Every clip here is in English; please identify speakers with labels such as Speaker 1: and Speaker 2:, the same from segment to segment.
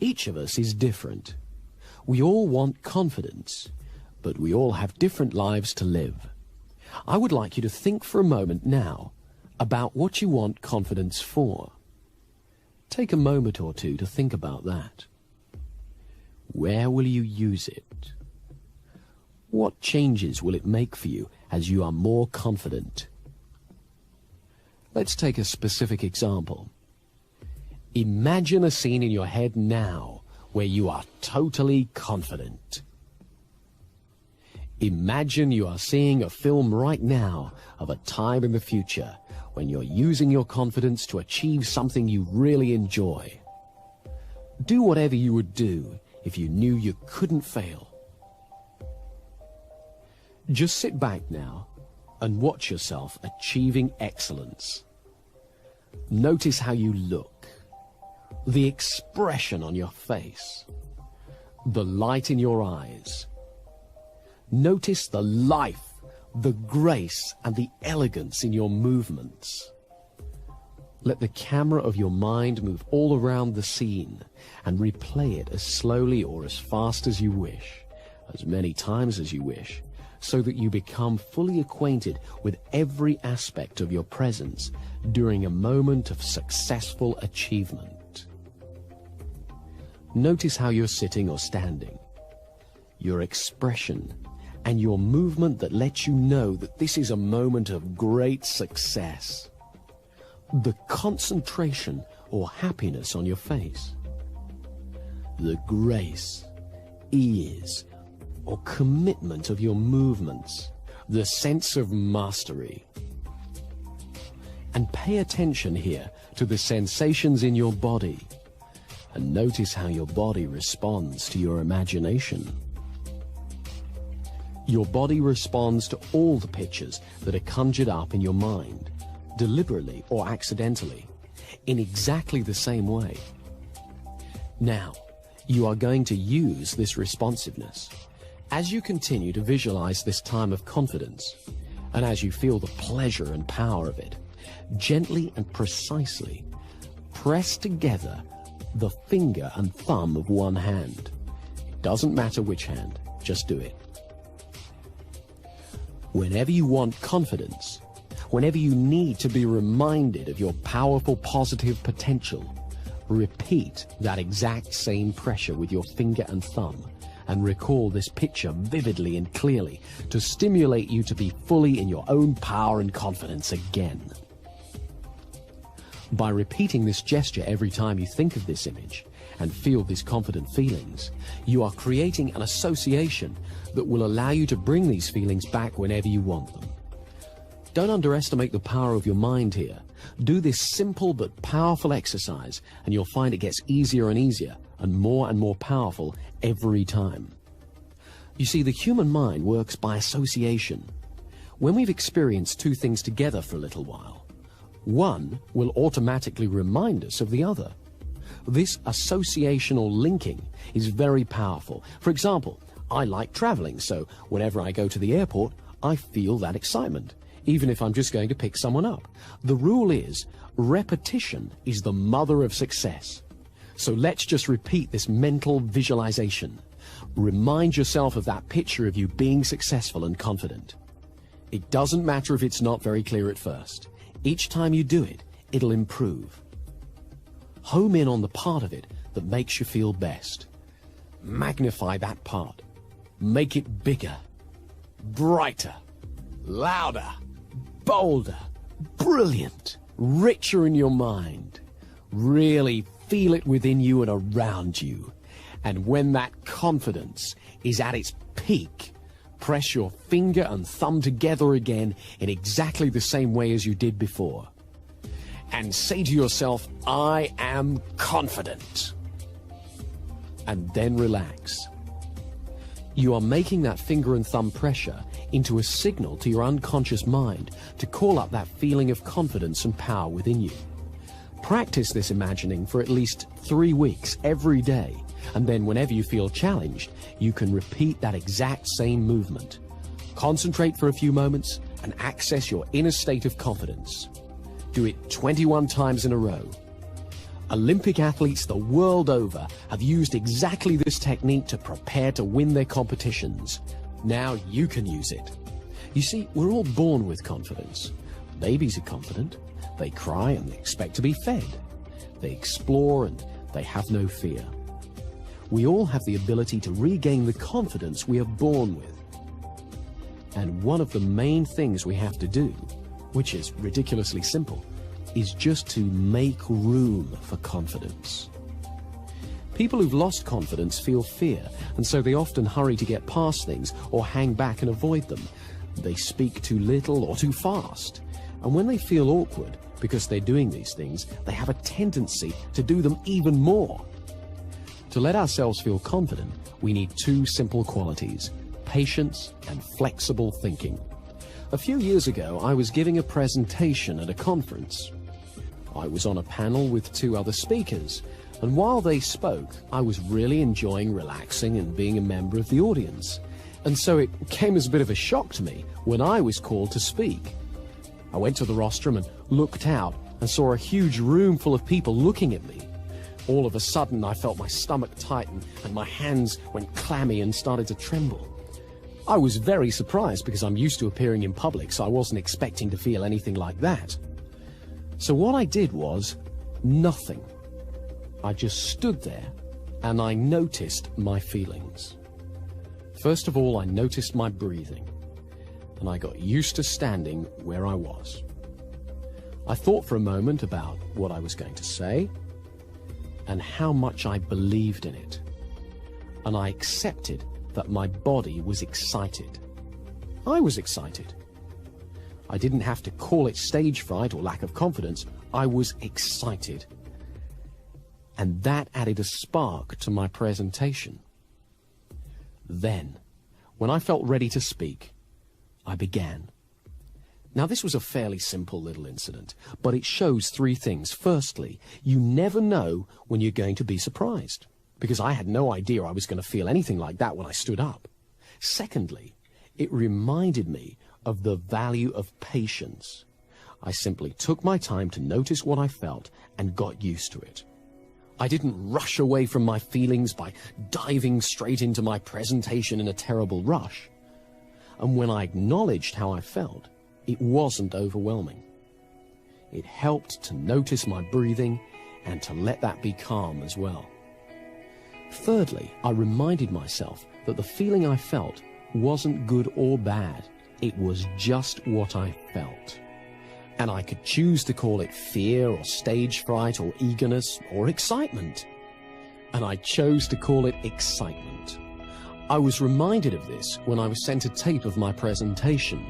Speaker 1: Each of us is different. We all want confidence, but we all have different lives to live. I would like you to think for a moment now about what you want confidence for. Take a moment or two to think about that. Where will you use it? What changes will it make for you as you are more confident? Let's take a specific example. Imagine a scene in your head now where you are totally confident. Imagine you are seeing a film right now of a time in the future when you're using your confidence to achieve something you really enjoy. Do whatever you would do if you knew you couldn't fail. Just sit back now and watch yourself achieving excellence. Notice how you look, the expression on your face, the light in your eyes. Notice the life, the grace, and the elegance in your movements. Let the camera of your mind move all around the scene and replay it as slowly or as fast as you wish, as many times as you wish, so that you become fully acquainted with every aspect of your presence during a moment of successful achievement. Notice how you're sitting or standing, your expression, and your movement that lets you know that this is a moment of great success. The concentration or happiness on your face, the grace, ease, or commitment of your movements, the sense of mastery. And pay attention here to the sensations in your body, and notice how your body responds to your imagination. Your body responds to all the pictures that are conjured up in your mind, deliberately or accidentally, in exactly the same way. Now, you are going to use this responsiveness. As you continue to visualize this time of confidence, and as you feel the pleasure and power of it, gently and precisely press together the finger and thumb of one hand. It doesn't matter which hand, just do it. Whenever you want confidence, whenever you need to be reminded of your powerful positive potential, repeat that exact same pressure with your finger and thumb and recall this picture vividly and clearly to stimulate you to be fully in your own power and confidence again. By repeating this gesture every time you think of this image and feel these confident feelings, you are creating an association that will allow you to bring these feelings back whenever you want them. Don't underestimate the power of your mind here. Do this simple but powerful exercise and you'll find it gets easier and easier and more powerful every time. You see, the human mind works by association. When we've experienced two things together for a little while, one will automatically remind us of the other. This associational linking is very powerful. For example, I like traveling, so whenever I go to the airport, I feel that excitement, even if I'm just going to pick someone up. The rule is, repetition is the mother of success. So let's just repeat this mental visualization. Remind yourself of that picture of you being successful and confident. It doesn't matter if it's not very clear at first. Each time you do it, it'll improve. Home in on the part of it that makes you feel best. Magnify that part. Make it bigger, brighter, louder, bolder, brilliant, richer in your mind. Really feel it within you and around you. And when that confidence is at its peak, press your finger and thumb together again in exactly the same way as you did before. And say to yourself, I am confident. And then relax. You are making that finger and thumb pressure into a signal to your unconscious mind to call up that feeling of confidence and power within you. Practice this imagining for at least 3 weeks every day, and then whenever you feel challenged, you can repeat that exact same movement. Concentrate for a few moments and access your inner state of confidence. Do it 21 times in a row. Olympic athletes the world over have used exactly this technique to prepare to win their competitions. Now you can use it. You see, we're all born with confidence. Babies are confident. They cry and they expect to be fed. They explore and they have no fear. We all have the ability to regain the confidence we are born with. And one of the main things we have to do, which is ridiculously simple, is just to make room for confidence. People who've lost confidence feel fear, and so they often hurry to get past things or hang back and avoid them. They speak too little or too fast. And when they feel awkward because they're doing these things, they have a tendency to do them even more. To let ourselves feel confident, we need two simple qualities: patience and flexible thinking. A few years ago, I was giving a presentation at a conference. I was on a panel with two other speakers, and while they spoke, I was really enjoying relaxing and being a member of the audience. And so it came as a bit of a shock to me when I was called to speak. I went to the rostrum and looked out and saw a huge room full of people looking at me. All of a sudden, I felt my stomach tighten and my hands went clammy and started to tremble. I was very surprised because I'm used to appearing in public, so I wasn't expecting to feel anything like that. So what I did was nothing. I just stood there and I noticed my feelings. First of all, I noticed my breathing, and I got used to standing where I was. I thought for a moment about what I was going to say and how much I believed in it, and I accepted that my body was excited. I was excited. I didn't have to call it stage fright or lack of confidence. I was excited. And that added a spark to my presentation. Then, when I felt ready to speak, I began. Now, this was a fairly simple little incident, but it shows three things. Firstly, you never know when you're going to be surprised, because I had no idea I was going to feel anything like that when I stood up. Secondly, it reminded me of the value of patience. I simply took my time to notice what I felt and got used to it. I didn't rush away from my feelings by diving straight into my presentation in a terrible rush. And when I acknowledged how I felt, it wasn't overwhelming. It helped to notice my breathing and to let that be calm as well. Thirdly, I reminded myself that the feeling I felt wasn't good or bad. It was just what I felt. And I could choose to call it fear or stage fright or eagerness or excitement. And I chose to call it excitement. I was reminded of this when I was sent a tape of my presentation,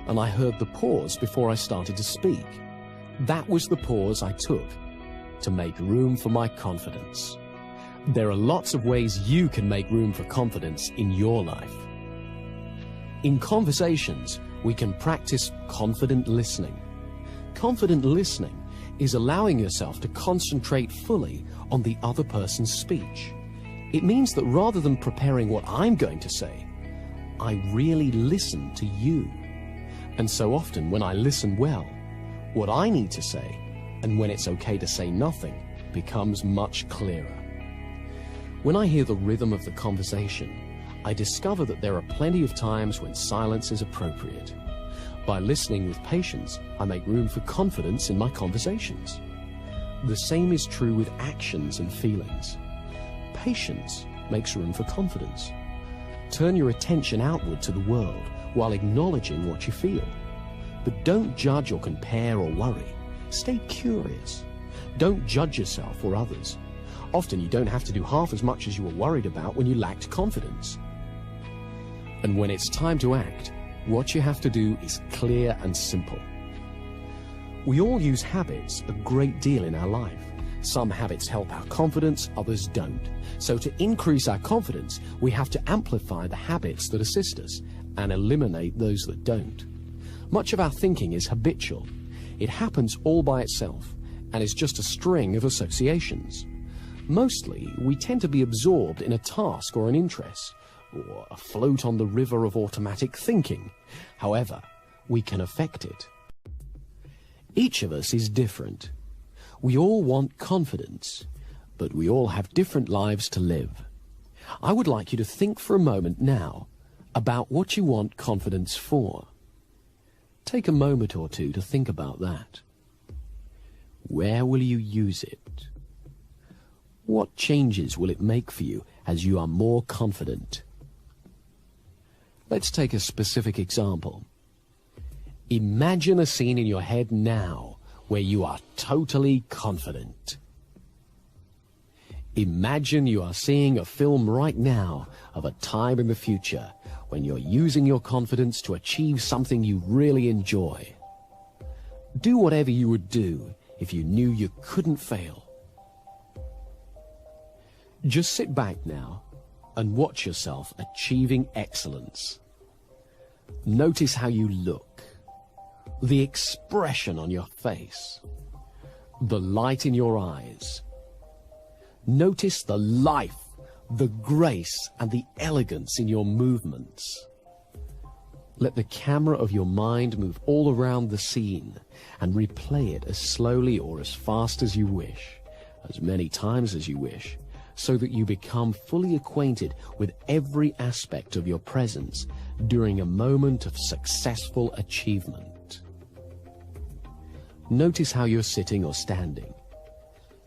Speaker 1: and I heard the pause before I started to speak. That was the pause I took to make room for my confidence. There are lots of ways you can make room for confidence in your life. In conversations, we can practice confident listening. Confident listening is allowing yourself to concentrate fully on the other person's speech. It means that rather than preparing what I'm going to say, I really listen to you. And so often when I listen well, what I need to say, and when it's okay to say nothing, becomes much clearer. When I hear the rhythm of the conversation, I discover that there are plenty of times when silence is appropriate. By listening with patience, I make room for confidence in my conversations. The same is true with actions and feelings. Patience makes room for confidence. Turn your attention outward to the world while acknowledging what you feel. But don't judge or compare or worry. Stay curious. Don't judge yourself or others. Often you don't have to do half as much as you were worried about when you lacked confidence. And when it's time to act, what you have to do is clear and simple. We all use habits a great deal in our life. Some habits help our confidence, others don't. So to increase our confidence, we have to amplify the habits that assist us and eliminate those that don't. Much of our thinking is habitual. It happens all by itself and is just a string of associations. Mostly, we tend to be absorbed in a task or an interest, or afloat on the river of automatic thinking. However, we can affect it. Each of us is different. We all want confidence, but we all have different lives to live. I would like you to think for a moment now about what you want confidence for. Take a moment or two to think about that. Where will you use it? What changes will it make for you as you are more confident? Let's take a specific example. Imagine a scene in your head now where you are totally confident. Imagine you are seeing a film right now of a time in the future when you're using your confidence to achieve something you really enjoy. Do whatever you would do if you knew you couldn't fail. Just sit back now and watch yourself achieving excellence. Notice how you look, the expression on your face, the light in your eyes. Notice the life, the grace, and the elegance in your movements. Let the camera of your mind move all around the scene and replay it as slowly or as fast as you wish, as many times as you wish, so that you become fully acquainted with every aspect of your presence during a moment of successful achievement. Notice how you're sitting or standing,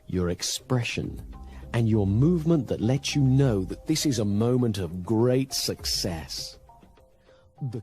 Speaker 1: your expression, and your movement that lets you know that this is a moment of great success. The